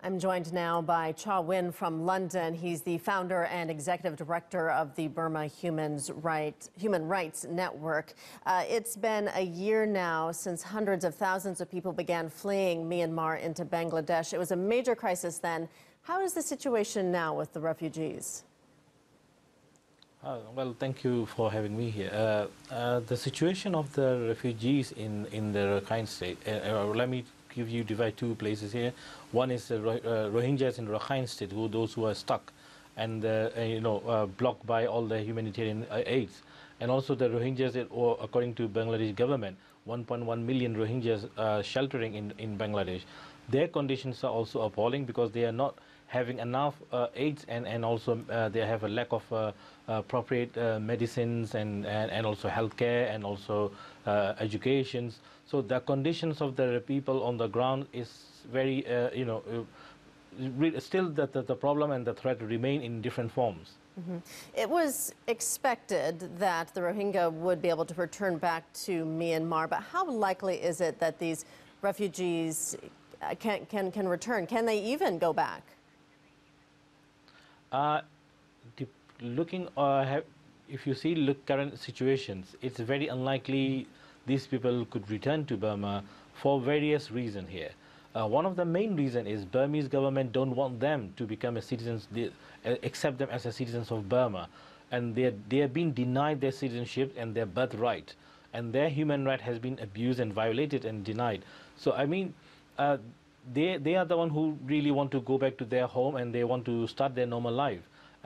I'm joined now by Kyaw from London. He's the founder and executive director of the Burma Human Rights Network. It's been a year now since hundreds of thousands of people began fleeing Myanmar into Bangladesh. It was a major crisis then. How is the situation now with the refugees? Well, thank you for having me here. The situation of the refugees in the Rakhine state, let me divide two places here. One is the Rohingyas in Rakhine state, those who are stuck and blocked by all the humanitarian aids, and also the Rohingyas, according to Bangladesh government, 1.1 million Rohingyas sheltering in Bangladesh. Their conditions are also appalling because they are not having enough aids, and also they have a lack of appropriate medicines and also healthcare and also education. So the conditions of the people on the ground is very, still the problem and the threat remain in different forms. Mm-hmm. It was expected that the Rohingya would be able to return back to Myanmar, but how likely is it that these refugees can return? Can they even go back? If you see current situations, it's very unlikely these people could return to Burma for various reasons here. One of the main reasons is Burmese government don't want them to become citizens, accept them as citizens of Burma, and they have been denied their citizenship and their birthright, and their human right has been abused and violated and denied. So I mean, they are the one who really want to go back to their home and they want to start their normal life.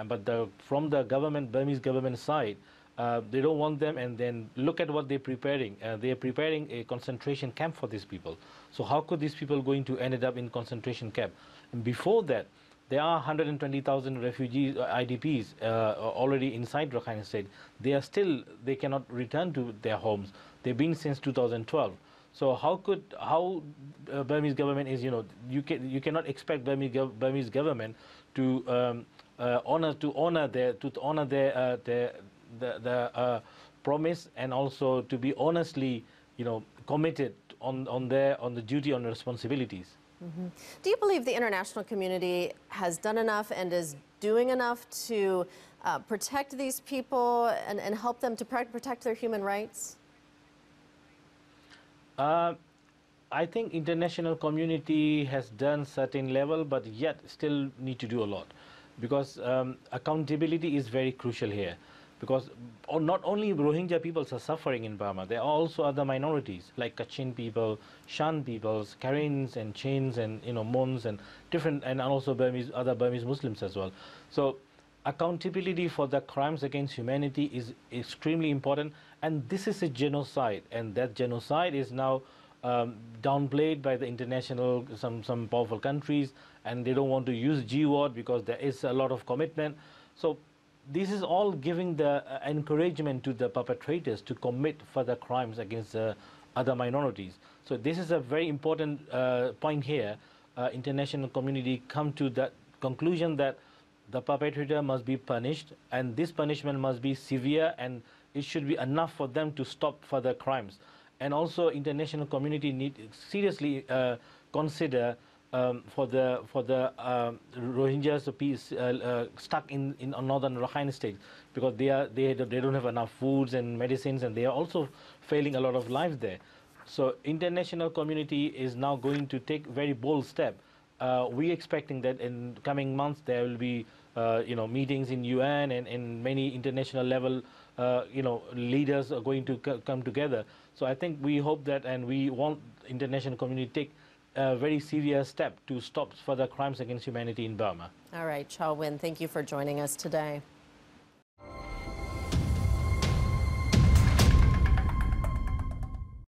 But from the government, Burmese government side, they don't want them, and then look at what they're preparing. They are preparing a concentration camp for these people. So how could these people going to end up in concentration camp? And before that, there are 120,000 refugees, IDPs, already inside Rakhine State. They cannot return to their homes. They've been since 2012. So how Burmese government is, you cannot expect Burmese government to honor their promise, and also to be honestly, committed on the duty, on the responsibilities. Mm-hmm. Do you believe the international community has done enough and is doing enough to protect these people and help them to protect their human rights? I think international community has done certain level, but yet still need to do a lot, because accountability is very crucial here. Because not only Rohingya peoples are suffering in Burma, there are also other minorities like Kachin people, Shan peoples, Karens and Chains and Mons and different, and also other Burmese Muslims as well. So accountability for the crimes against humanity is extremely important, and this is a genocide, and that genocide is now downplayed by the international, some powerful countries, and they don't want to use G word because there is a lot of commitment. So this is all giving the encouragement to the perpetrators to commit further crimes against other minorities. So this is a very important point here. International community come to that conclusion that the perpetrator must be punished, and this punishment must be severe, and it should be enough for them to stop further crimes. And also international community need seriously consider for the Rohingyas stuck in northern Rakhine state, because they don't have enough foods and medicines, and they are also failing a lot of lives there. So international community is now going to take very bold step. We're expecting that in coming months there will be meetings in UN and many international level leaders are going to come together. So I think we hope that, and we want international community to take a very serious step to stop further crimes against humanity in Burma. All right, Kyaw, thank you for joining us today.